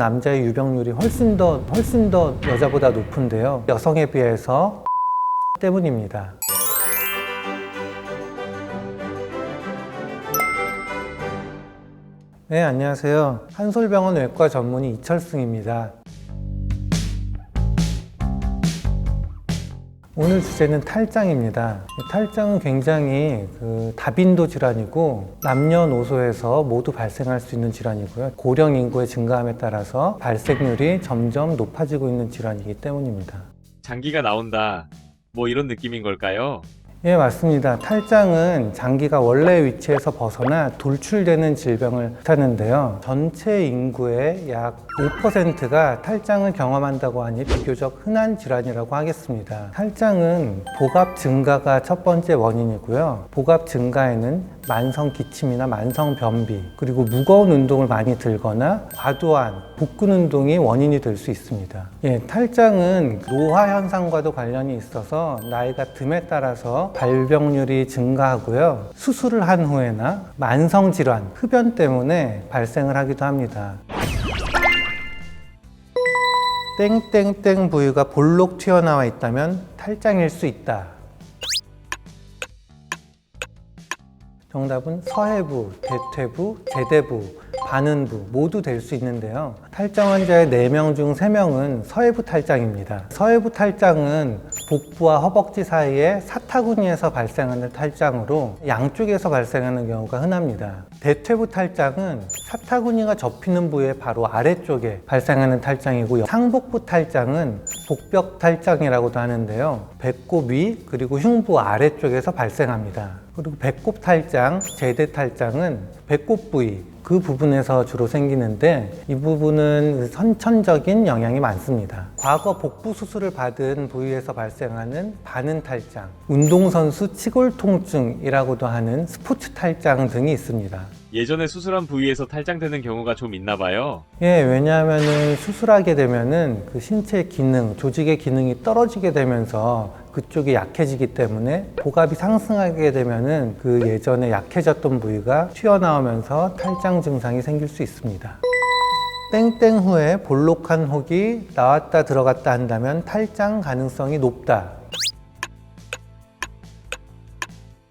남자의 유병률이 훨씬 더 여자보다 높은데요. 여성에 비해서 때문입니다. 네, 안녕하세요. 한솔병원 외과 전문의 이철승입니다. 오늘 주제는 탈장입니다. 탈장은 굉장히 다빈도 질환이고 남녀노소에서 모두 발생할 수 있는 질환이고요. 고령 인구의 증가함에 따라서 발생률이 점점 높아지고 있는 질환이기 때문입니다. 장기가 나온다, 뭐 이런 느낌인 걸까요? 예, 맞습니다. 탈장은 장기가 원래 위치에서 벗어나 돌출되는 질병을 뜻하는데요. 전체 인구의 약 5%가 탈장을 경험한다고 하니 비교적 흔한 질환이라고 하겠습니다. 탈장은 복압 증가가 첫 번째 원인이고요. 복압 증가에는 만성 기침이나 만성 변비, 그리고 무거운 운동을 많이 들거나 과도한 복근 운동이 원인이 될 수 있습니다. 예, 탈장은 노화 현상과도 관련이 있어서 나이가 듦에 따라서 발병률이 증가하고요. 수술을 한 후에나 만성 질환, 흡연 때문에 발생을 하기도 합니다. 땡땡땡 부위가 볼록 튀어나와 있다면 탈장일 수 있다. 정답은 서해부, 대퇴부, 제대부, 반은부 모두 될 수 있는데요. 탈장 환자의 4명 중 3명은 서해부 탈장입니다. 서해부 탈장은 복부와 허벅지 사이에 사타구니에서 발생하는 탈장으로 양쪽에서 발생하는 경우가 흔합니다. 대퇴부 탈장은 사타구니가 접히는 부위의 바로 아래쪽에 발생하는 탈장이고요. 상복부 탈장은 복벽 탈장이라고도 하는데요. 배꼽 위 그리고 흉부 아래쪽에서 발생합니다. 그리고 배꼽 탈장, 제대 탈장은 배꼽 부위 그 부분에서 주로 생기는데 이 부분은 선천적인 영향이 많습니다. 과거 복부 수술을 받은 부위에서 발생하는 반은 탈장, 운동선수 치골 통증이라고도 하는 스포츠 탈장 등이 있습니다. 예전에 수술한 부위에서 탈장되는 경우가 좀 있나 봐요. 예, 왜냐하면 수술하게 되면은 그 신체 기능, 조직의 기능이 떨어지게 되면서 그쪽이 약해지기 때문에 복압이 상승하게 되면은 그 예전에 약해졌던 부위가 튀어나오면서 탈장 증상이 생길 수 있습니다. 땡땡 후에 볼록한 혹이 나왔다 들어갔다 한다면 탈장 가능성이 높다.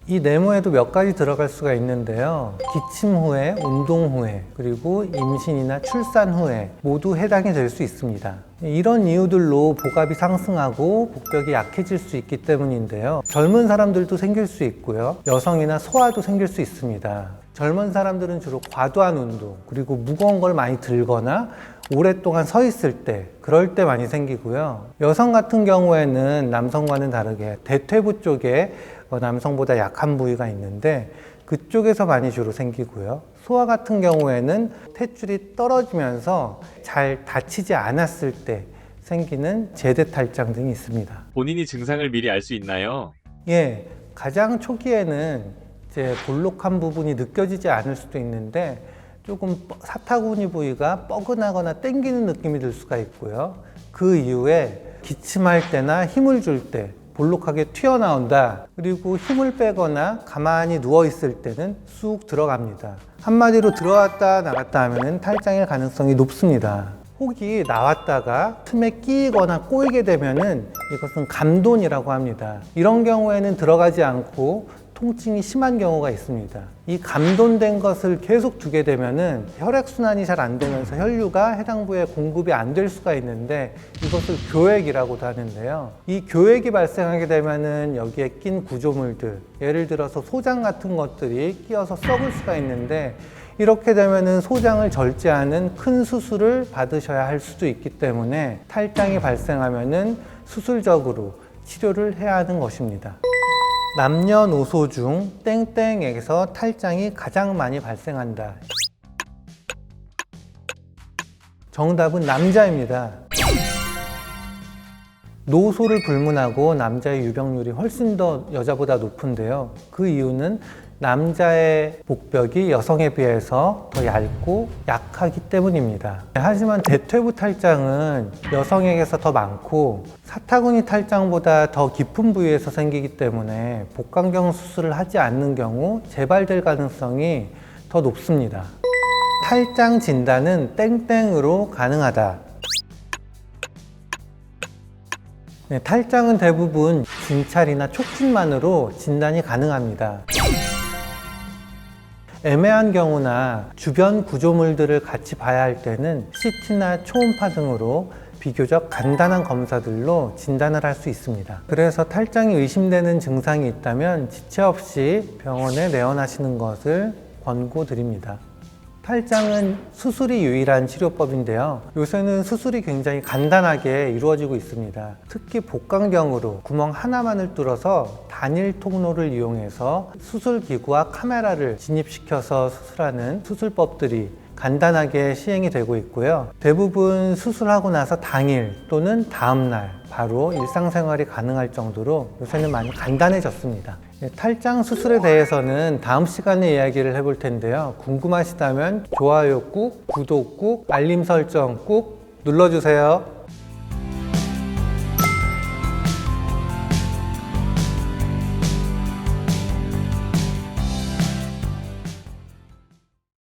이 네모에도 몇 가지 들어갈 수가 있는데요. 기침 후에, 운동 후에, 그리고 임신이나 출산 후에 모두 해당이 될 수 있습니다. 이런 이유들로 복압이 상승하고 복벽이 약해질 수 있기 때문인데요. 젊은 사람들도 생길 수 있고요. 여성이나 소아도 생길 수 있습니다. 젊은 사람들은 주로 과도한 운동, 그리고 무거운 걸 많이 들거나 오랫동안 서 있을 때, 그럴 때 많이 생기고요. 여성 같은 경우에는 남성과는 다르게 대퇴부 쪽에 남성보다 약한 부위가 있는데 그쪽에서 많이 주로 생기고요. 소아 같은 경우에는 탯줄이 떨어지면서 잘 다치지 않았을 때 생기는 제대 탈장 등이 있습니다. 본인이 증상을 미리 알 수 있나요? 예, 가장 초기에는 이제 볼록한 부분이 느껴지지 않을 수도 있는데 조금 사타구니 부위가 뻐근하거나 당기는 느낌이 들 수가 있고요. 그 이후에 기침할 때나 힘을 줄 때 볼록하게 튀어나온다. 그리고 힘을 빼거나 가만히 누워있을 때는 쑥 들어갑니다. 한마디로 들어왔다 나갔다 하면 탈장일 가능성이 높습니다. 혹이 나왔다가 틈에 끼거나 꼬이게 되면은 이것은 감돈이라고 합니다. 이런 경우에는 들어가지 않고 통증이 심한 경우가 있습니다. 이 감돈된 것을 계속 두게 되면은 혈액순환이 잘 안 되면서 혈류가 해당 부위에 공급이 안 될 수가 있는데 이것을 교액이라고도 하는데요. 이 교액이 발생하게 되면은 여기에 낀 구조물들, 예를 들어서 소장 같은 것들이 끼어서 썩을 수가 있는데 이렇게 되면은 소장을 절제하는 큰 수술을 받으셔야 할 수도 있기 때문에 탈장이 발생하면은 수술적으로 치료를 해야 하는 것입니다. 남녀노소 중 땡땡에게서 탈장이 가장 많이 발생한다. 정답은 남자입니다. 노소를 불문하고 남자의 유병률이 훨씬 더 여자보다 높은데요. 그 이유는 남자의 복벽이 여성에 비해서 더 얇고 약하기 때문입니다. 하지만 대퇴부 탈장은 여성에게서 더 많고 사타구니 탈장보다 더 깊은 부위에서 생기기 때문에 복강경 수술을 하지 않는 경우 재발될 가능성이 더 높습니다. 탈장 진단은 땡땡으로 가능하다. 네, 탈장은 대부분 진찰이나 촉진만으로 진단이 가능합니다. 애매한 경우나 주변 구조물들을 같이 봐야 할 때는 CT나 초음파 등으로 비교적 간단한 검사들로 진단을 할 수 있습니다. 그래서 탈장이 의심되는 증상이 있다면 지체 없이 병원에 내원하시는 것을 권고드립니다. 탈장은 수술이 유일한 치료법인데요. 요새는 수술이 굉장히 간단하게 이루어지고 있습니다. 특히 복강경으로 구멍 하나만을 뚫어서 단일 통로를 이용해서 수술기구와 카메라를 진입시켜서 수술하는 수술법들이 간단하게 시행이 되고 있고요. 대부분 수술하고 나서 당일 또는 다음날 바로 일상생활이 가능할 정도로 요새는 많이 간단해졌습니다. 탈장 수술에 대해서는 다음 시간에 이야기를 해볼 텐데요. 궁금하시다면 좋아요 꾹, 구독 꾹, 알림 설정 꾹 눌러주세요.